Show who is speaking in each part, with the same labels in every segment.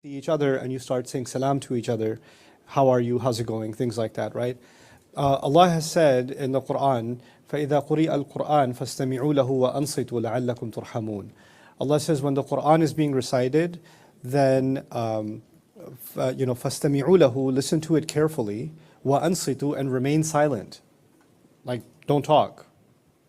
Speaker 1: see each other and you start saying salam to each other. How are you? How's it going? Things like that, right? Allah has said in the Quran, فَإِذَا قُرِئَ الْقُرْآنُ فَاسْتَمِعُوا لَهُ وَأَنصِتُوا لَعَلَّكُمْ تُرْحَمُونَ. Allah says when the Quran is being recited, then فَاسْتَمِعُوا لَهُ, listen to it carefully, وَأَنصِتُوا, and remain silent. Like, don't talk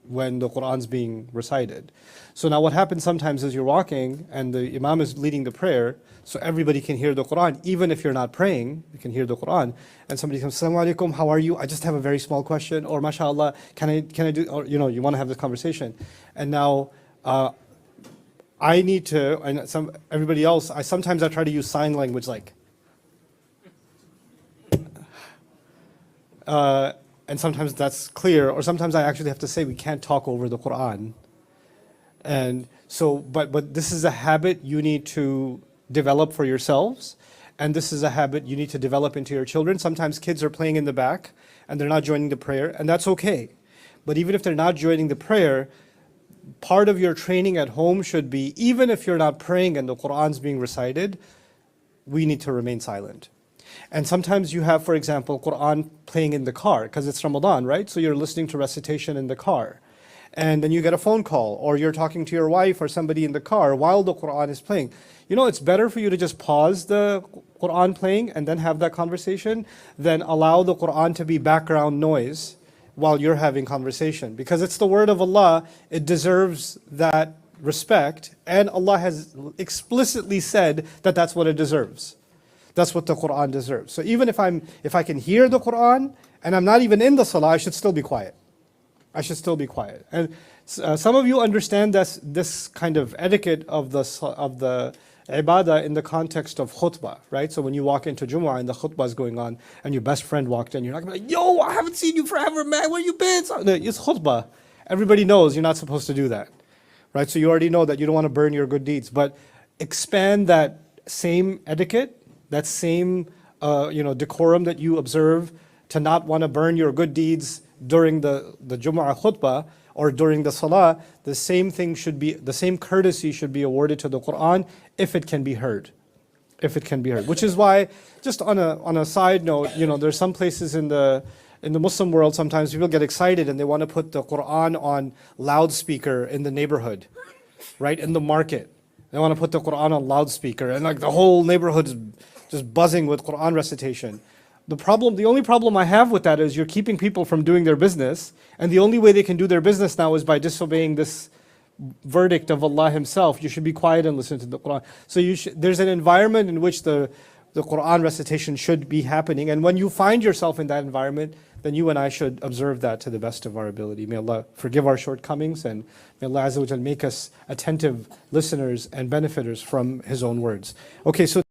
Speaker 1: when the Quran's being recited. So now what happens sometimes is you're walking and the Imam is leading the prayer, so everybody can hear the Quran. Even if you're not praying, you can hear the Quran. And somebody comes, Assalamu alaikum, how are you? I just have a very small question. Or mashallah, can I do, or you want to have this conversation. And now I need to, and everybody else, sometimes I try to use sign language like, and sometimes that's clear, or sometimes I actually have to say we can't talk over the Quran. And so, but this is a habit you need to develop for yourselves, and this is a habit you need to develop into your children. Sometimes kids are playing in the back and they're not joining the prayer, and that's okay. But even if they're not joining the prayer, part of your training at home should be, even if you're not praying and the Quran's being recited, we need to remain silent. And sometimes you have, for example, Quran playing in the car, because it's Ramadan, right? So you're listening to recitation in the car. And then you get a phone call, or you're talking to your wife or somebody in the car while the Quran is playing. It's better for you to just pause the Quran playing and then have that conversation than allow the Quran to be background noise while you're having conversation. Because it's the word of Allah, it deserves that respect, and Allah has explicitly said that that's what it deserves. That's what the Quran deserves. So even if I can hear the Quran and I'm not even in the salah, I should still be quiet. I should still be quiet. And some of you understand this kind of etiquette of the ibadah in the context of khutbah, right? So when you walk into Jumu'ah and the khutbah is going on and your best friend walked in, you're not going to be like, yo, I haven't seen you forever, man, where you been? It's khutbah. Everybody knows you're not supposed to do that, right? So you already know that you don't want to burn your good deeds, but expand that same etiquette, that same decorum that you observe to not want to burn your good deeds during the Jumu'ah khutbah or during the salah. The same thing should be, the same courtesy should be awarded to the Quran if it can be heard. If it can be heard. Which is why, just on a side note, there's some places in the Muslim world, sometimes people get excited and they want to put the Quran on loudspeaker in the neighborhood, right, in the market. They want to put the Quran on loudspeaker and like the whole neighborhood is just buzzing with Quran recitation. The only problem I have with that is you're keeping people from doing their business, and the only way they can do their business now is by disobeying this verdict of Allah Himself. You should be quiet and listen to the Quran. So there's an environment in which the Quran recitation should be happening, and when you find yourself in that environment, then you and I should observe that to the best of our ability. May Allah forgive our shortcomings, and may Allah Azza wa Jal make us attentive listeners and benefiters from His own words. Okay, so